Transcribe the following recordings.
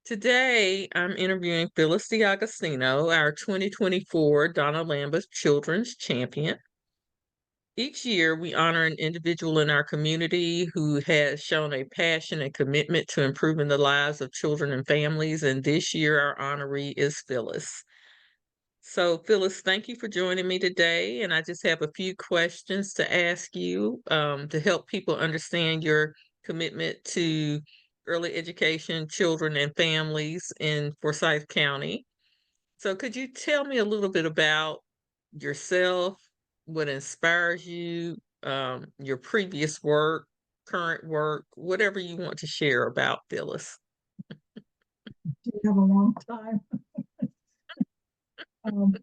Today, I'm interviewing Phyllis D Agostino, our 2024 Donna Lambeth Children's Champion. Each year, we honor an individual in our community who has shown a passion and commitment to improving the lives of children and families, and this year, our honoree is Phyllis. So, Phyllis, thank you for joining me today, and I just have a few questions to ask you to help people understand your commitment to early education, children, and families in Forsyth County. So, could you tell me a little bit about yourself, what inspires you, your previous work, current work, whatever you want to share about Phyllis? Do you have a long time? um,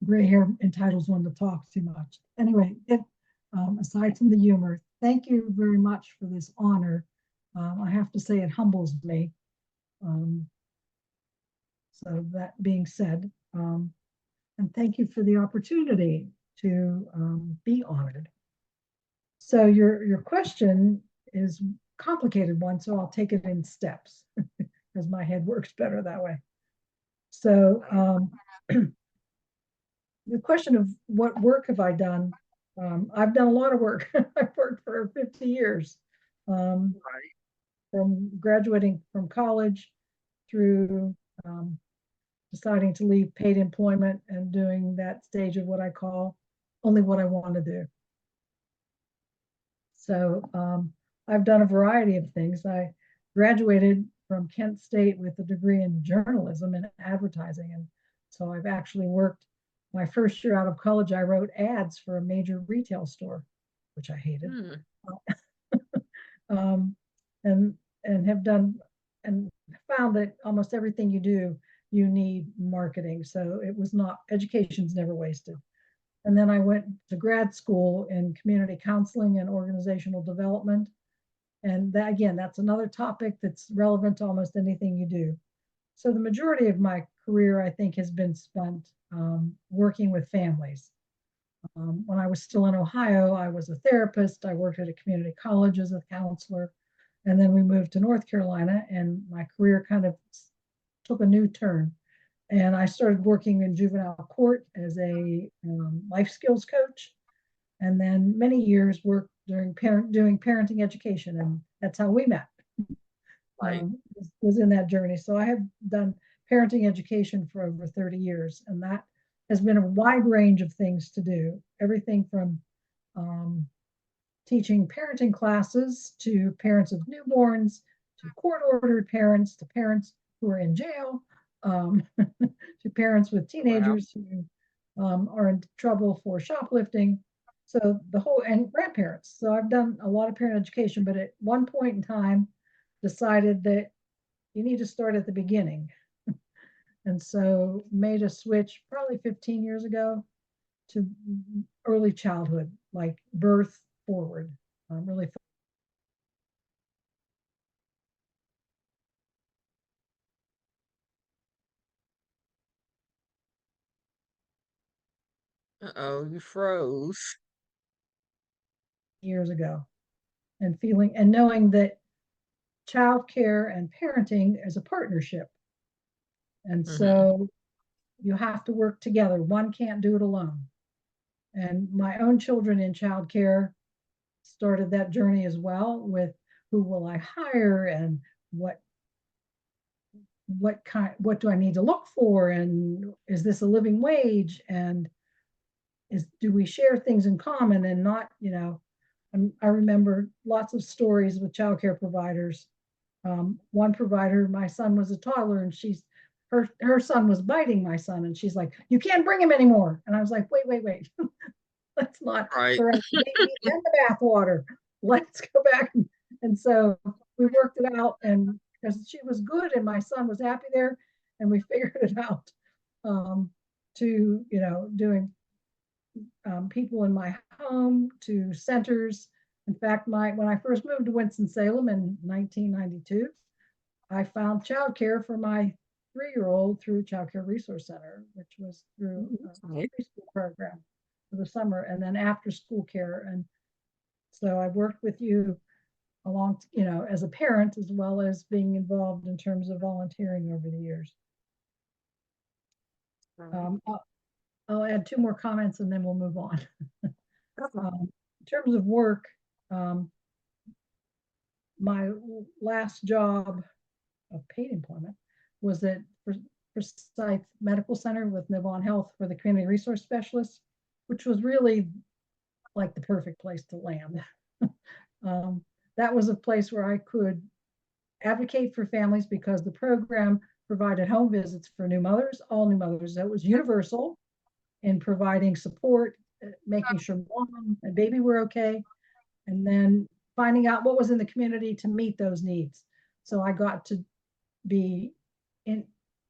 Gray hair entitles one to talk too much. Anyway, aside from the humor, thank you very much for this honor. I have to say it humbles me. Um, so that being said, and thank you for the opportunity to be honored. So your question is a complicated one, so I'll take it in steps because my head works better that way. So the question of what work have I done? I've done a lot of work. I've worked for 50 years, from graduating from college through deciding to leave paid employment and doing that stage of what I call only what I want to do. So I've done a variety of things. I graduated from Kent State with a degree in journalism and advertising. And so I've actually worked my first year out of college. I wrote ads for a major retail store, which I hated. um, and have done and found that almost everything you do, you need marketing. So it was not, education's never wasted. And then I went to grad school in community counseling and organizational development. And that, again, that's another topic that's relevant to almost anything you do. So the majority of my career, I think, has been spent working with families. When I was still in Ohio, I was a therapist. I worked at a community college as a counselor. And then we moved to North Carolina, and my career kind of took a new turn. And I started working in juvenile court as a life skills coach. And then many years worked doing parenting education. And that's how we met. Right. Was in that journey. So I have done parenting education for over 30 years. And that has been a wide range of things to do. Everything from teaching parenting classes to parents of newborns, to court-ordered parents, to parents who are in jail, to parents with teenagers who are in trouble for shoplifting. So the whole, and grandparents. So I've done a lot of parent education, but at one point in time, decided that you need to start at the beginning. And so made a switch probably 15 years ago to early childhood, like birth forward. Really. Uh-oh, you froze. Years ago, and feeling and knowing that childcare and parenting is a partnership. And so you have to work together. One can't do it alone. And my own children in childcare started that journey as well, with who will I hire and what do I need to look for, and is this a living wage, and do we share things in common, and not, I remember lots of stories with childcare providers. One provider, my son was a toddler, and her son was biting my son, and she's like, "You can't bring him anymore." And I was like, "Wait, let's not throw the baby in the bathwater. Let's go back." And so we worked it out, and because she was good and my son was happy there, and we figured it out. To doing people in my home, to centers. In fact, when I first moved to Winston-Salem in 1992, I found childcare for my 3-year-old through Child Care Resource Center, which was through a preschool program for the summer, and then after school care. And so I worked with you along, as a parent, as well as being involved in terms of volunteering over the years. I'll add two more comments and then we'll move on. In terms of work, my last job of paid employment was at Forsyth Medical Center with Novant Health for the community resource specialist, which was really like the perfect place to land. That was a place where I could advocate for families because the program provided home visits for new mothers, all new mothers. That was universal in providing support, making sure mom and baby were okay, and then finding out what was in the community to meet those needs. So I got to be in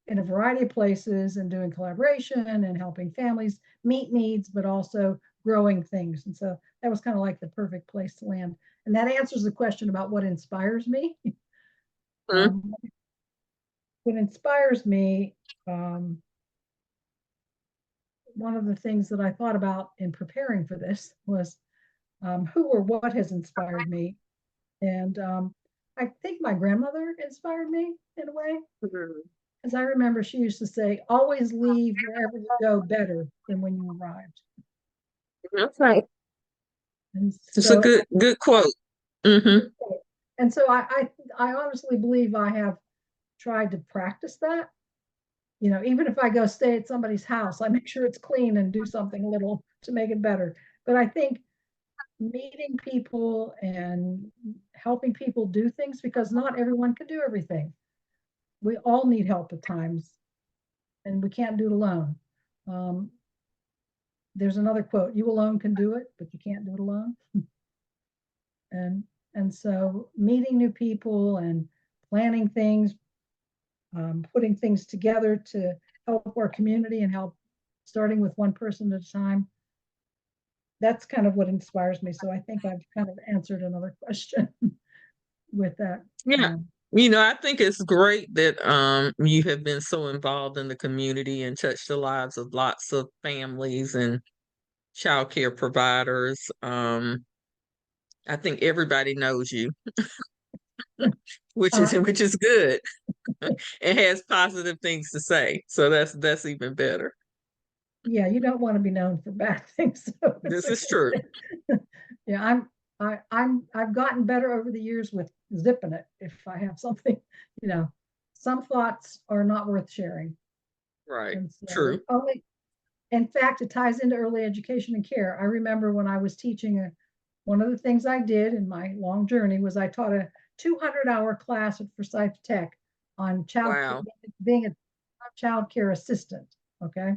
a variety of places and doing collaboration and helping families meet needs, but also growing things. And so that was kind of like the perfect place to land. And that answers the question about what inspires me. What inspires me, one of the things that I thought about in preparing for this was who or what has inspired me. And I think my grandmother inspired me in a way. As I remember, she used to say, always leave wherever you go better than when you arrived. That's right. And It's a so, good quote. Mm-hmm. And so I honestly believe I have tried to practice that. Even if I go stay at somebody's house, I make sure it's clean and do something a little to make it better. But I think meeting people and helping people do things, because not everyone can do everything. We all need help at times, and we can't do it alone. There's another quote: "You alone can do it, but you can't do it alone." and so meeting new people and planning things, putting things together to help our community and help, starting with one person at a time. That's kind of what inspires me. So I think I've kind of answered another question with that. Yeah. I think it's great that you have been so involved in the community and touched the lives of lots of families and childcare providers. I think everybody knows you, which is Uh, which is good. It has positive things to say. So that's even better. yeah, you don't want to be known for bad things. So This is true. yeah, I've gotten better over the years with zipping it. If I have something, some thoughts are not worth sharing. Right. And so True. in fact, it ties into early education and care. I remember when I was teaching, one of the things I did in my long journey was I taught a 200-hour class at Forsyth Tech on Wow. being a child care assistant. Okay.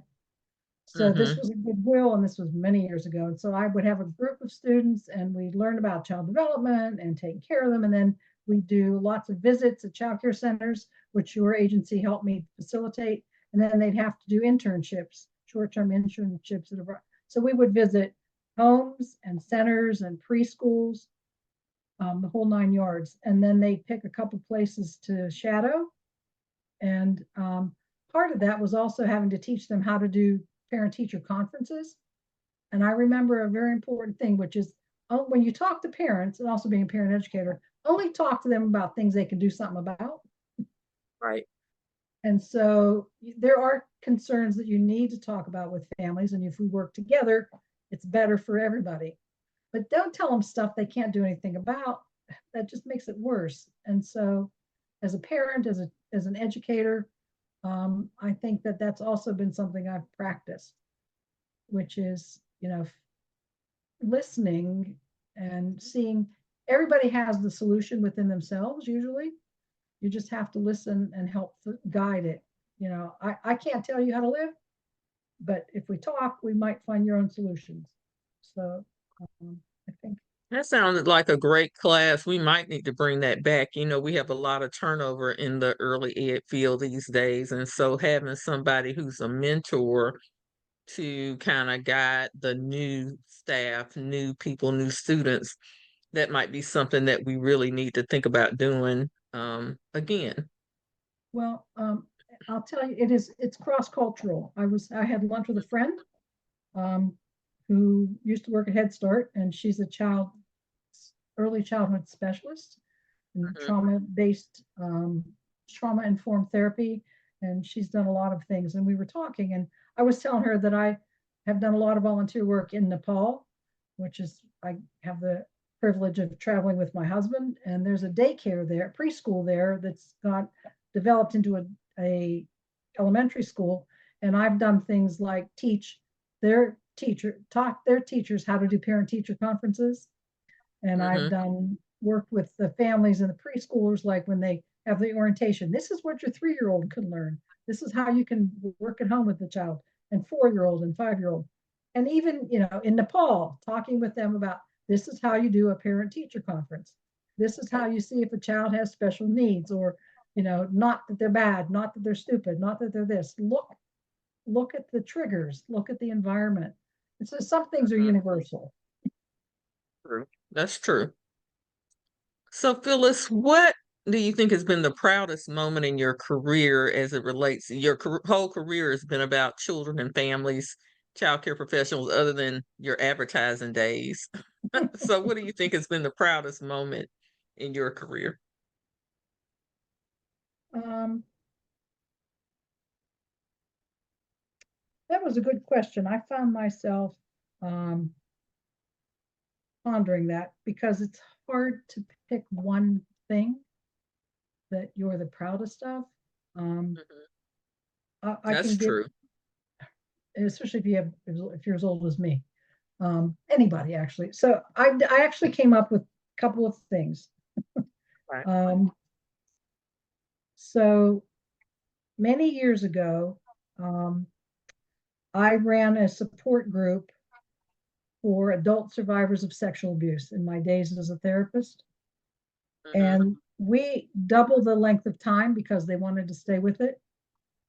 So this Mm-hmm. was a goodwill, and this was many years ago. And so I would have a group of students, and we'd learn about child development and taking care of them. And then we do lots of visits at child care centers, which your agency helped me facilitate. And then they'd have to do internships, short-term internships. So we would visit homes and centers and preschools, the whole 9 yards. And then they pick a couple places to shadow. And part of that was also having to teach them how to do parent-teacher conferences. And I remember a very important thing, which is when you talk to parents, and also being a parent educator, only talk to them about things they can do something about. Right. And so there are concerns that you need to talk about with families. And if we work together, it's better for everybody. But don't tell them stuff they can't do anything about. That just makes it worse. And so as a parent, as an educator, I think that that's also been something I've practiced, which is, listening and seeing everybody has the solution within themselves. Usually you just have to listen and help guide it. I can't tell you how to live, but if we talk, we might find your own solutions. So I think, That sounded like a great class. We might need to bring that back. We have a lot of turnover in the early ed field these days. And so having somebody who's a mentor to kind of guide the new staff, new people, new students, that might be something that we really need to think about doing again. well, I'll tell you, it's cross-cultural. I had lunch with a friend um, who used to work at Head Start, and she's a child early childhood specialist in Mhm. trauma-based, trauma-informed therapy, and she's done a lot of things. And we were talking, and I was telling her that I have done a lot of volunteer work in Nepal, which is, I have the privilege of traveling with my husband, and there's a daycare there, preschool there, that's got developed into a elementary school. And I've done things like taught their teachers how to do parent teacher conferences. And I've Mhm. done work with the families and the preschoolers, like when they have the orientation. This is what your 3-year-old can learn. This is how you can work at home with the child, and 4-year-old and 5-year-old. And even, in Nepal, talking with them about this is how you do a parent teacher conference. This is how you see if a child has special needs, or, not that they're bad, not that they're stupid, not that they're this. Look at the triggers, look at the environment. And so some things are Mhm. universal. True. That's true. So, Phyllis, what do you think has been the proudest moment in your career as it relates? Your whole career has been about children and families, childcare professionals, other than your advertising days. So, what do you think has been the proudest moment in your career? Um, that was a good question. I found myself um, pondering that, because it's hard to pick one thing that you're the proudest of. Um, Mhm. I That's can give, true. especially if you're as old as me, anybody actually. So I actually came up with a couple of things. Right. Um, so many years ago, um, I ran a support group for adult survivors of sexual abuse in my days as a therapist. Mhm. And we doubled the length of time because they wanted to stay with it.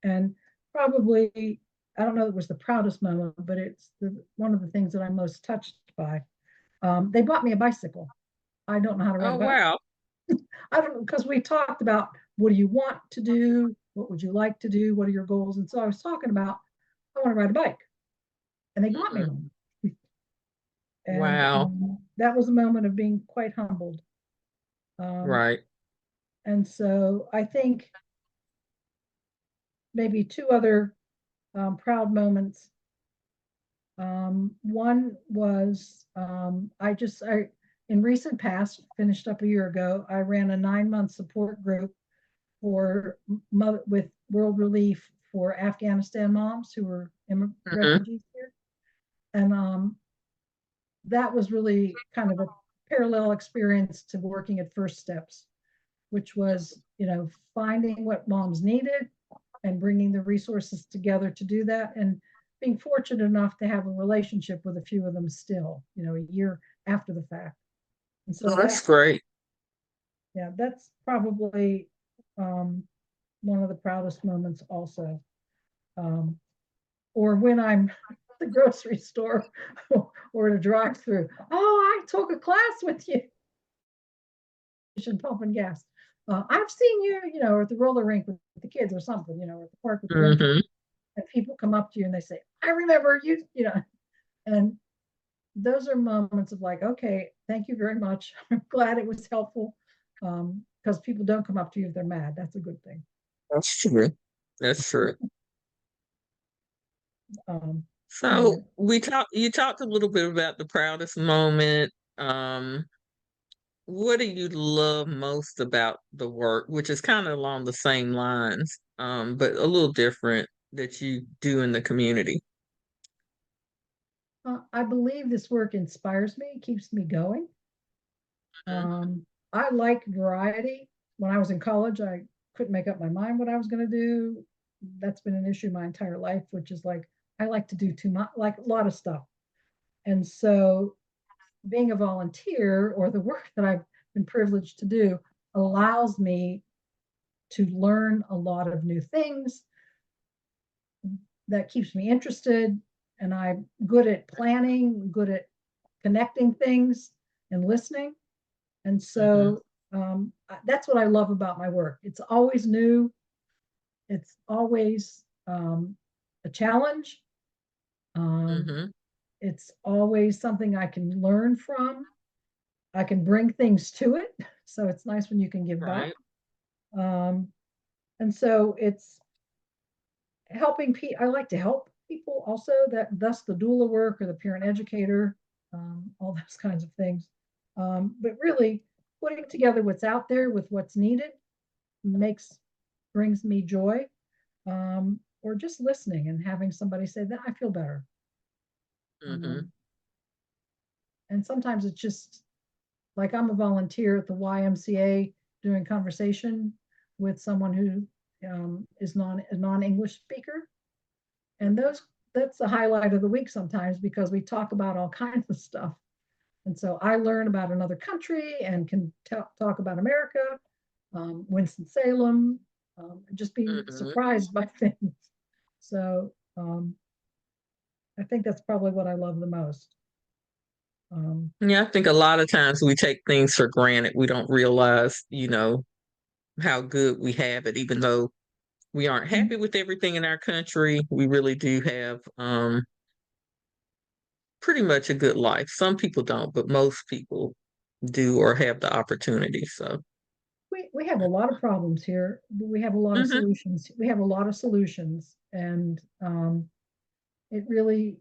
And probably, I don't know if it was the proudest moment, but it's one of the things that I'm most touched by. They bought me a bicycle. I don't know how to ride Oh, a bike. wow. I don't, because we talked about, what do you want to do? What would you like to do? What are your goals? And so I was talking about, I want to ride a bike. And they bought me Mhm. one. And Wow. that was a moment of being quite humbled. Um, Right. and so I think maybe two other proud moments. One was, in recent past, finished up a year ago, I ran a 9-month support group for with World Relief for Afghanistan moms who were Mhm. refugees here. And that was really kind of a parallel experience to working at First Steps, which was, finding what moms needed and bringing the resources together to do that, and being fortunate enough to have a relationship with a few of them still, a year after the fact. And so Oh, that's great. yeah, that's probably um, one of the proudest moments also. Um, or when I'm at the grocery store or at a drive through. Oh, I took a class with you. Pumping gas. I've seen you, or at the roller rink with the kids or something, or at the park with the grandkids. Mhm. And people come up to you and they say, I remember you, and those are moments of like, okay, thank you very much. I'm glad it was helpful. Because people don't come up to you if they're mad. That's a good thing. That's true. That's true. Um, So anyway, you talked a little bit about the proudest moment. Um, what do you love most about the work, which is kind of along the same lines, but a little different that you do in the community? I believe this work inspires me, keeps me going. Mhm. I like variety. When I was in college, I couldn't make up my mind what I was going to do. That's been an issue my entire life, which is like, I like to do too much, like a lot of stuff. And so being a volunteer, or the work that I've been privileged to do, allows me to learn a lot of new things. That keeps me interested, and I'm good at planning, good at connecting things and listening. And Mhm. so that's what I love about my work. It's always new. It's always a challenge. Um, Mhm. it's always something I can learn from. I can bring things to it. So it's nice when you can give back. Right. Um, and so it's helping people. I like to help people also, that thus the doula work or the parent educator, all those kinds of things. But really putting together what's out there with what's needed brings me joy. Or just listening and having somebody say that I feel better. Mm-hmm. Um, and sometimes it's just like I'm a volunteer at the YMCA doing conversation with someone who is a non-English speaker, and that's the highlight of the week sometimes because we talk about all kinds of stuff. And so I learn about another country and can talk about America, Winston-Salem, just be Mm-hmm. surprised by things. So I think that's probably what I love the most. Um, Yeah, I think a lot of times we take things for granted. We don't realize, how good we have it, even though we aren't happy with everything in our country. We really do have pretty much a good life. Some people don't, but most people do or have the opportunity. So, we have a lot of problems here, but we have a lot of hmm solutions. We have a lot of solutions, and it really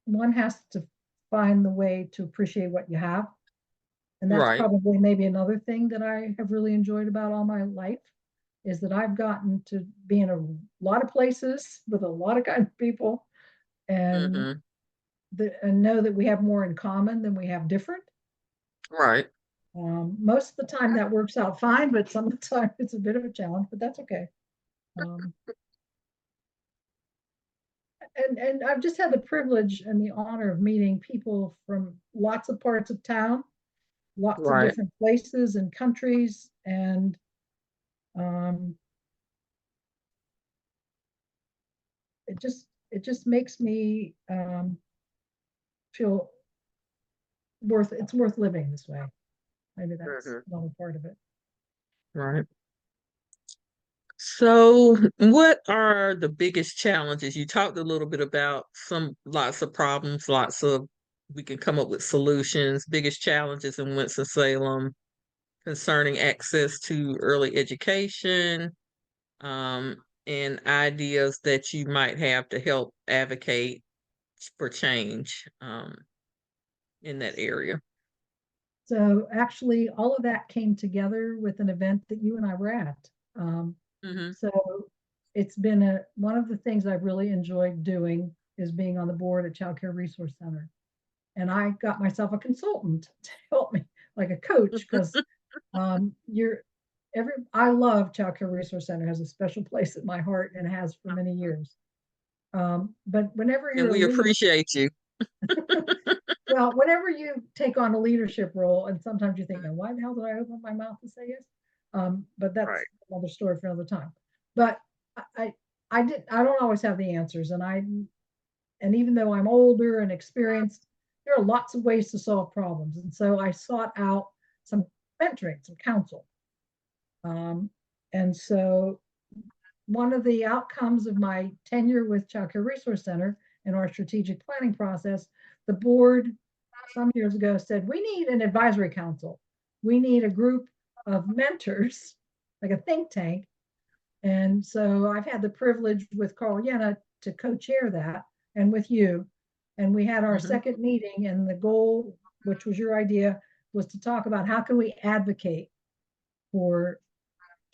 one has to find the way to appreciate what you have. And that's right. probably maybe another thing that I have really enjoyed about all my life is that I've gotten to be in a lot of places with a lot of kind of people and hmm and know that we have more in common than we have different. Right. Most of the time that works out fine, but some of the time it's a bit of a challenge, but that's okay. Um, and I've just had the privilege and the honor of meeting people from lots of parts of town, lots of Right. different places and countries, and um, it just makes me feel it's worth living this way. Maybe that's hmm another part of it. Right. So, what are the biggest challenges? You talked a little bit about lots of problems, we can come up with solutions, biggest challenges in Winston-Salem concerning access to early education, um, and ideas that you might have to help advocate for change, in that area. So actually, all of that came together with an event that you and I were at. Um, Hmm so it's been one of the things I've really enjoyed doing is being on the board at Child Care Resource Center. And I got myself a consultant to help me, like a coach, because you're I love Child Care Resource Center, has a special place at my heart and has for many years. But whenever And you're a we leader, appreciate you. well, whenever you take on a leadership role, and sometimes you think, now, why the hell did I open my mouth to say yes? But that's Right. another story for another time. But I, I don't always have the answers, and even though I'm older and experienced, there are lots of ways to solve problems, and so I sought out some mentoring, some counsel, um, and so one of the outcomes of my tenure with Child Care Resource Center and our strategic planning process, the board some years ago said, we need an advisory council. We need a group of mentors, like a think tank. And so I've had the privilege with Carl Yenna to co-chair that and with you. And we had our hmm second meeting, and the goal, which was your idea, was to talk about how can we advocate for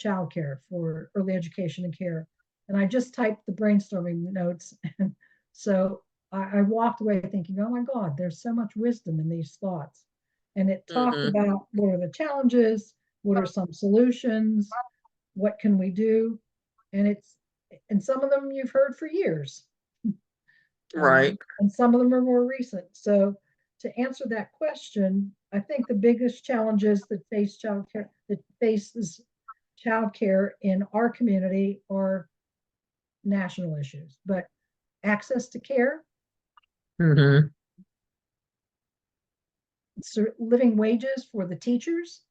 childcare, for early education and care. And I just typed the brainstorming notes. And so I walked away thinking, oh my God, there's so much wisdom in these thoughts. And it talked hmm about what are the challenges, what are some solutions, what can we do? And and some of them you've heard for years, Right. and some of them are more recent. So to answer that question, I think the biggest challenges that faces childcare in our community are national issues, but access to care, hmm living wages for the teachers,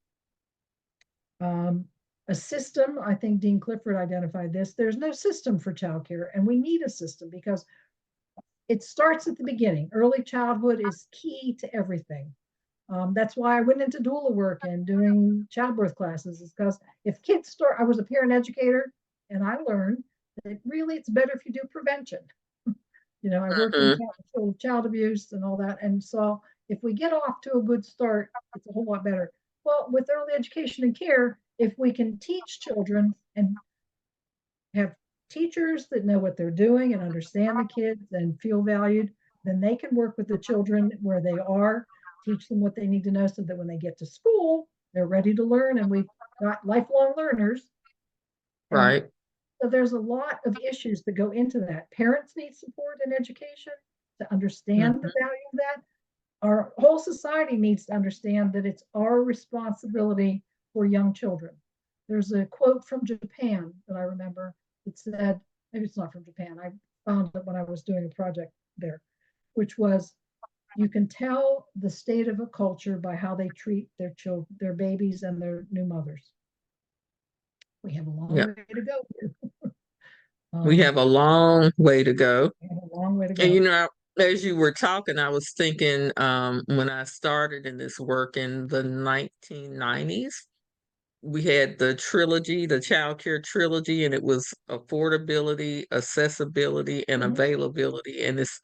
um, a system. I think Dean Clifford identified this. There's no system for childcare, and we need a system because it starts at the beginning. Early childhood is key to everything. That's why I went into doula work and doing childbirth classes, is because if kids start, I was a parent educator, and I learned that really it's better if you do prevention. I worked in Mhm. child abuse and all that. And so if we get off to a good start, it's a whole lot better. Well, with early education and care, if we can teach children and have teachers that know what they're doing and understand the kids and feel valued, then they can work with the children where they are, teach them what they need to know so that when they get to school, they're ready to learn. And we've got lifelong learners. And Right. so there's a lot of issues that go into that. Parents need support in education to understand the Mhm. value of that. Our whole society needs to understand that it's our responsibility for young children. There's a quote from Japan that I remember that said, maybe it's not from Japan, I found it when I was doing a project there, which was, you can tell the state of a culture by how they treat their children, their babies, and their new mothers. We have a long Yeah. way to go here. We Um, have a long way to go. we have a long way to And go. as you were talking, I was thinking when I started in this work in the 1990s, we had the trilogy, the child care trilogy, and it was affordability, accessibility, and Mhm. availability. And it's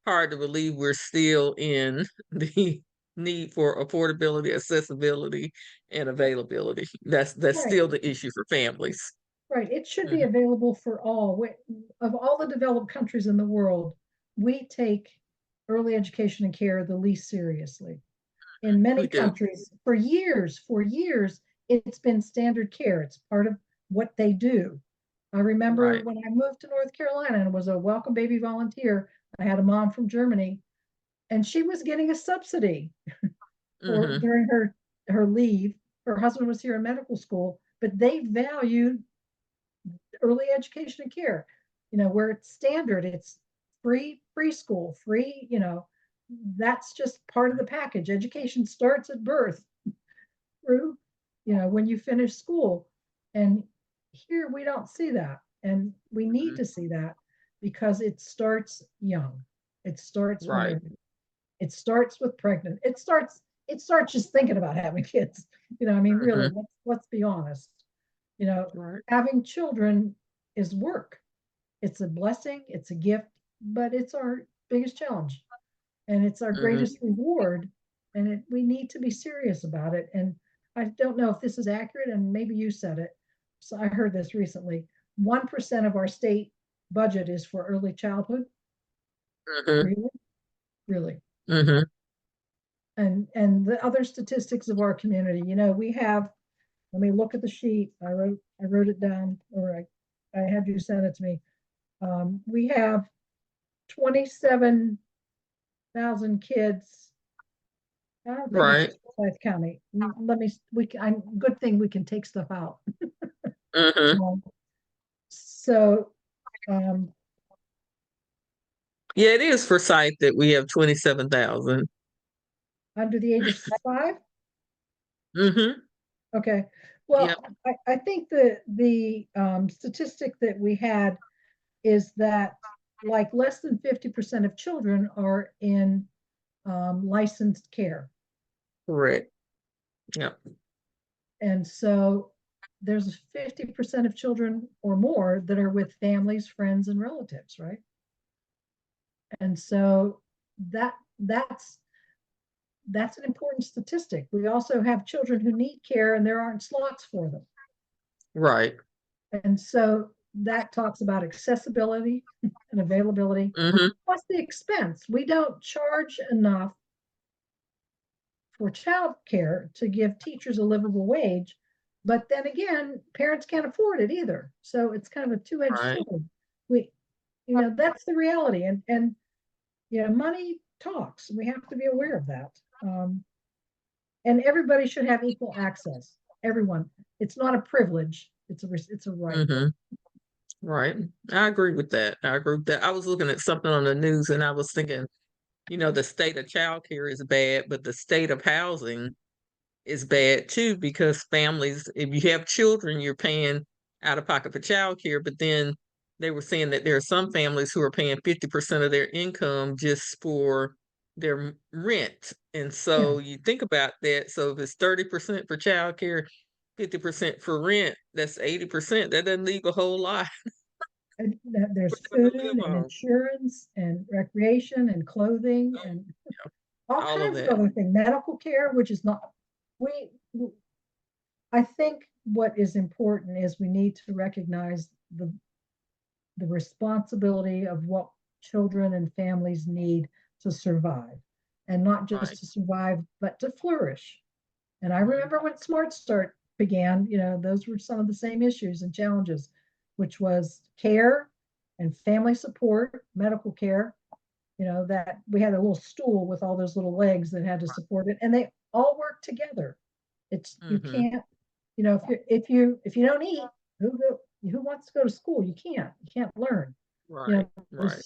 hard to believe we're still in the need for affordability, accessibility, and availability. That's Right. still the issue for families. Right. It should be Mhm. available for all. Of all the developed countries in the world, we take early education and care the least seriously. In We many do. countries, for years, it's been standard care. It's part of what they do. I remember Right. when I moved to North Carolina and was a welcome baby volunteer, I had a mom from Germany, and she was getting a subsidy for Hmm. during her leave. Her husband was here in medical school, but they valued early education and care, where it's standard, it's free preschool, free, that's just part of the package. Education starts at birth through, when you finish school. And here we don't see that. And we need to see that because it starts young. It starts when Right. it starts with pregnant. It starts just thinking about having kids. I mean, really, Hmm. let's be honest. You know, Right. having children is work. It's a blessing, it's a gift, but it's our biggest challenge and it's our Hmm. greatest reward. And we need to be serious about it. And I don't know if this is accurate, and maybe you said it. So I heard this recently. 1% of our state budget is for early childhood. Hmm. Really? Really. Hmm. And the other statistics of our community, we have, let me look at the sheet. I wrote it down, or I had you send it to me. We have 27,000 kids. I don't think it's Right. just Forsyth County. Let me, good thing we can take stuff out. Hmm. Um, so, um, Yeah, it is for sight that we have 27,000. under the age of 5. Hmm. Okay. Well, Yep. I think the statistic that we had is that like less than 50% of children are in licensed care. Correct. Yep. And so there's 50% of children or more that are with families, friends, and relatives, right? And so that's that's an important statistic. We also have children who need care and there aren't slots for them. Right. And so that talks about accessibility and availability, Hmm. plus the expense. We don't charge enough for child care to give teachers a livable wage. But then again, parents can't afford it either. So it's kind of a two-edged Right. sword. We, that's the reality. And money talks. We have to be aware of that. And everybody should have equal access. Everyone. It's not a privilege. It's a right. Hmm. Right. I agree with that. I agree with that. I was looking at something on the news and I was thinking, the state of childcare is bad, but the state of housing is bad too, because families, if you have children, you're paying out of pocket for childcare, but then they were saying that there are some families who are paying 50% of their income just for their rent. And Yeah. so you think about that. So if it's 30% for childcare, 50% for rent, that's 80%. That doesn't leave a whole lot And there's for them food to live and on. insurance and recreation and clothing Oh, and all all of kinds of that. other things, medical care, which is not, we, I think what is important is we need to recognize the responsibility of what children and families need to survive, and not just Right. to survive, but to flourish. And I Mhm. remember when Smart Start began, those were some of the same issues and challenges, which was care and family support, medical care, that we had a little stool with all those little legs that had to support it, and they all work together. It's you Mhm. can't, if you don't eat, who wants to go to school? You can't learn. You Right. know, Right.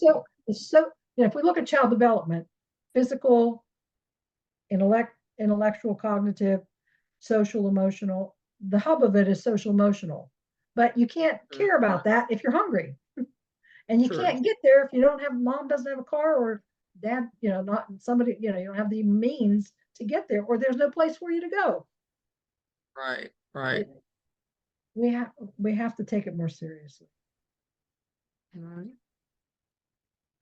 if we look at child development, physical, intellectual, cognitive, social, emotional, the hub of it is social emotional. But you can't Mhm. care about that if you're hungry. And you True. can't get there if you don't have mom doesn't have a car, or dad, not somebody, you don't have the means to get there, or there's no place for you to go. Right. Right. It, we have to take it more seriously. Right.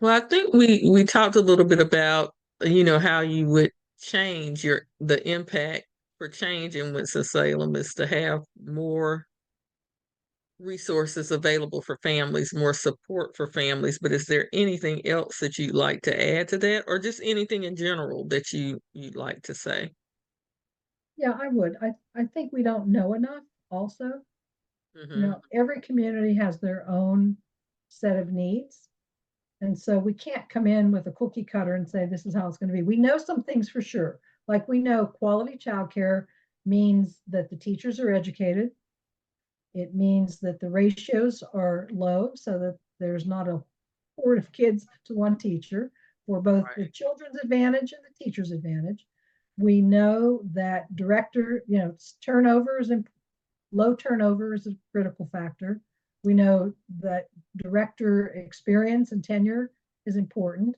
Well, I think we talked a little bit about, how you would change the impact for change in Winston-Salem is to have more resources available for families, more support for families. But is there anything else that you'd like to add to that, or just anything in general that you'd like to say? Yeah, I would. I think we don't know enough also. Mm-hmm. Every community has their own set of needs. And so we can't come in with a cookie cutter and say this is how it's going to be. We know some things for sure. Like we know quality childcare means that the teachers are educated. It means that the ratios are low so that there's not a horde of kids to one teacher, for both the Right. children's advantage and the teacher's advantage. We know that turnover is low turnover is a critical factor. We know that director experience and tenure is important.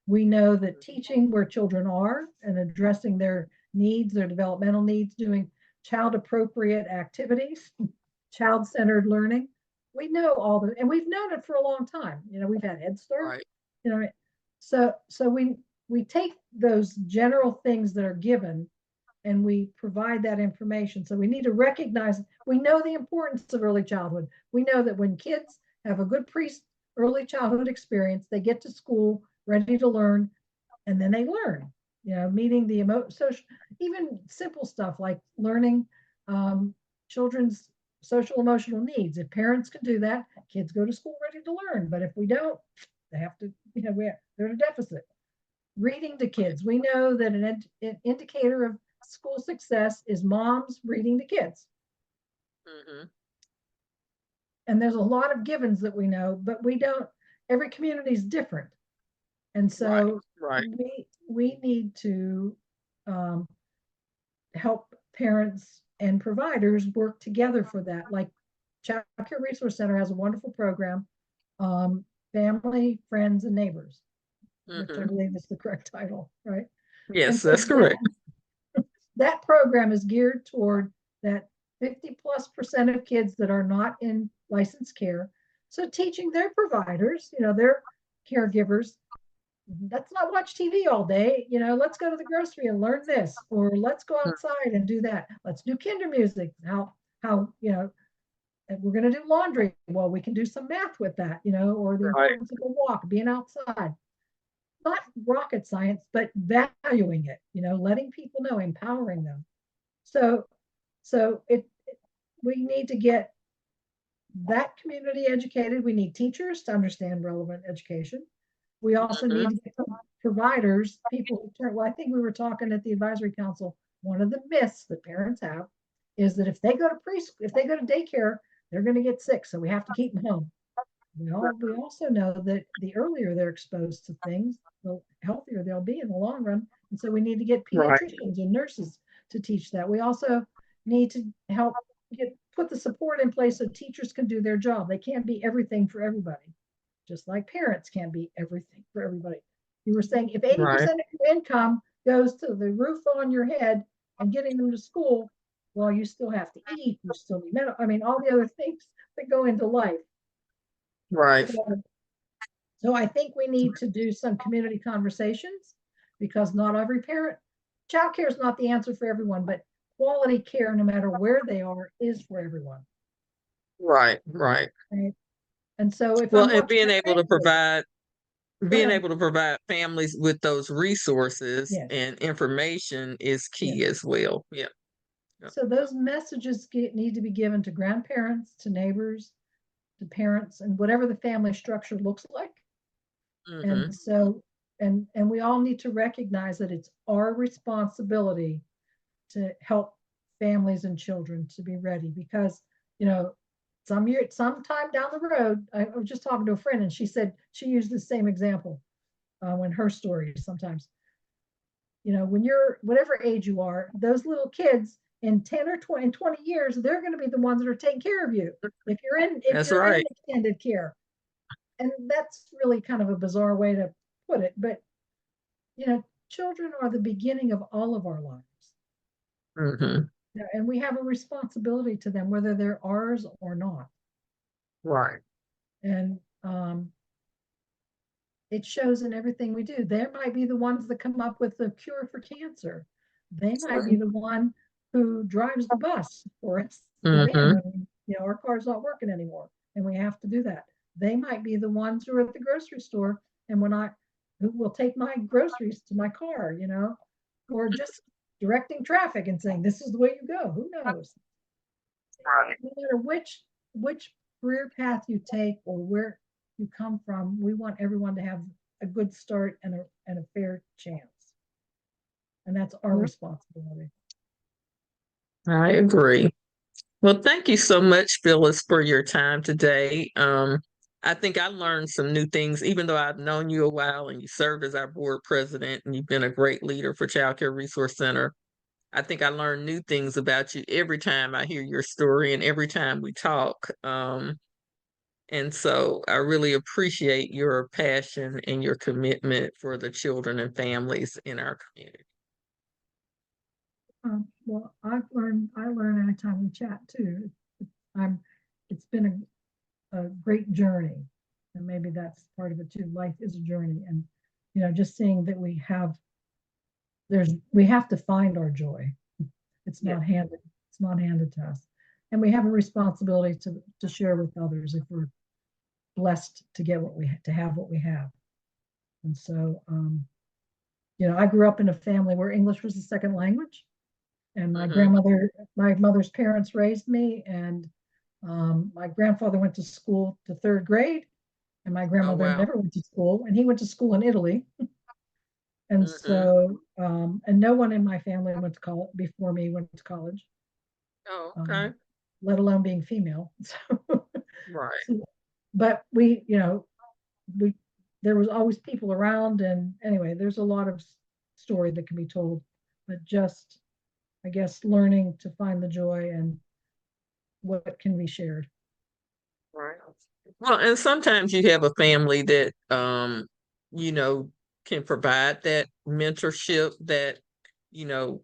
We know that teaching where children are and addressing their needs, their developmental needs, doing child appropriate activities, child centered learning. We know and we've known it for a long time. We've had Head Start. Right. You know, so we take those general things that are given and we provide that information. So we need to recognize, we know the importance of early childhood. We know that when kids have a good early childhood experience, they get to school ready to learn, and then they learn, meeting the social, even simple stuff like learning children's social emotional needs. If parents can do that, kids go to school ready to learn. But if we don't, they have to, they're at a deficit. Reading to kids. We know that an indicator of school success is moms reading to kids. Mm-hmm. And there's a lot of givens that we know, but we don't, every community is different. And Right. so Right. we need to um, help parents and providers work together for that. Like Child Care Resource Center has a wonderful program, Family, Friends, and Neighbors, which I Mm-hmm. believe is the correct title, right? And Yes, so that's correct. that program is geared toward that 50+% of kids that are not in licensed care. So teaching their providers, their caregivers, let's not watch TV all day. Let's go to the grocery and learn this, or let's go outside and do that. Let's do kinder music. How we're going to do laundry. Well, we can do some math with that, or the Right. importance of a walk, being outside. Not rocket science, but valuing it, letting people know, empowering them. So, we need to get that community educated. We need teachers to understand relevant education. We also Mm-hmm. need to get providers, people who turn. Well, I think we were talking at the advisory council. One of the myths that parents have is that if they go to preschool, if they go to daycare, they're going to get sick. So we have to keep them home. We also know that the earlier they're exposed to things, the healthier they'll be in the long run. And so we need to get Right. pediatricians and nurses to teach that. We also need to help put the support in place so teachers can do their job. They can't be everything for everybody, just like parents can't be everything for everybody. You were saying if 80% Right. of your income goes to the roof on your head and getting them to school, well, you still have to eat, you still need medical, I mean, all the other things that go into life. Right. So I think we need to do some community conversations because not every parent, childcare is not the answer for everyone, but quality care, no matter where they are, is for everyone. Right. Right. Right? And so if Well, I'm and watching being a able to family, provide go being ahead. able to provide families with those resources Yes, and information is yes. key as well. Yeah. Yeah. So those messages need to be given to grandparents, to neighbors, to parents, and whatever the family structure looks like. Mm-hmm. And so, and we all need to recognize that it's our responsibility to help families and children to be ready because, you know, sometime down the road, I was just talking to a friend and she said she used the same example when her story sometimes, you know, when you're whatever age you are, those little kids in 10 or 20, in 20 years, they're going to be the ones that are taking care of you if That's you're in right. extended care. And that's really kind of a bizarre way to put it, but you know, children are the beginning of all of our lives. Mm-hmm. And we have a responsibility to them, whether they're ours or not. Right. And it shows in everything we do. They might be the ones that come up with the cure for cancer. They might be the one who drives the bus for us to get in Mm-hmm. when you know our car's not working anymore and we have to do that. They might be the ones who are at the grocery store and when I who will take my groceries to my car, you know, or just directing traffic and saying this is the way you go. Who knows? Right. No matter which career path you take or where you come from, we want everyone to have a good start and a fair chance. And that's our responsibility. I agree. Well, thank you so much, Phyllis, for your time today. I think I learned some new things, even though I've known you a while and you served as our board president and you've been a great leader for Child Care Resource Center. I think I learn new things about you every time I hear your story and every time we talk. And so I really appreciate your passion and your commitment for the children and families in our community. Well, I learn anytime we chat too. I'm, it's been a great journey. And maybe that's part of it too. Life is a journey. And, you know, just seeing that we have to find our joy. It's Yeah. it's not handed to us. And we have a responsibility to share with others if we're blessed to get to have what we have. And so, you know, I grew up in a family where English was the second language, and Mm-hmm. my mother's parents raised me, and my grandfather went to school to third grade, and my Oh, grandmother wow. never went to school, and he went to school in Italy. And Mm-hmm. so, and no one in my family went to college before me went to college, Oh, um, okay. let alone being female. Right. So, but we, you know, we there was always people around, and anyway, there's a lot of story that can be told, but just I guess learning to find the joy and what can be shared. Right. Well, and sometimes you have a family that you know, can provide that mentorship, that, you know,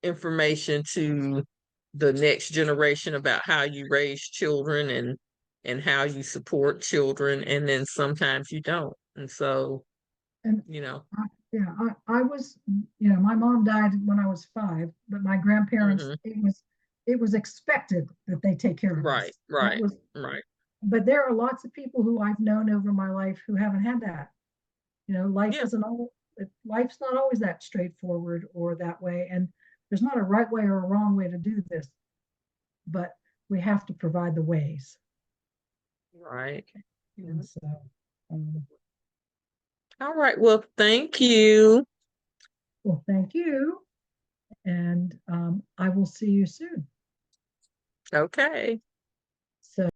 information to the next generation about how you raise children and how you support children, and then sometimes you don't. And so, And you know, yeah, I was, you know, my mom died when I was 5, but my grandparents, hmm, it was expected that they take care of right, us. That right, was, right. but there are lots of people who I've known over my life who haven't had that. You know, Yeah, life's not always that straightforward or that way, and there's not a right way or a wrong way to do this, but we have to provide the ways. right. And Mhm. so, um, All right. Well, thank you. well, thank you, and I will see you soon. Okay.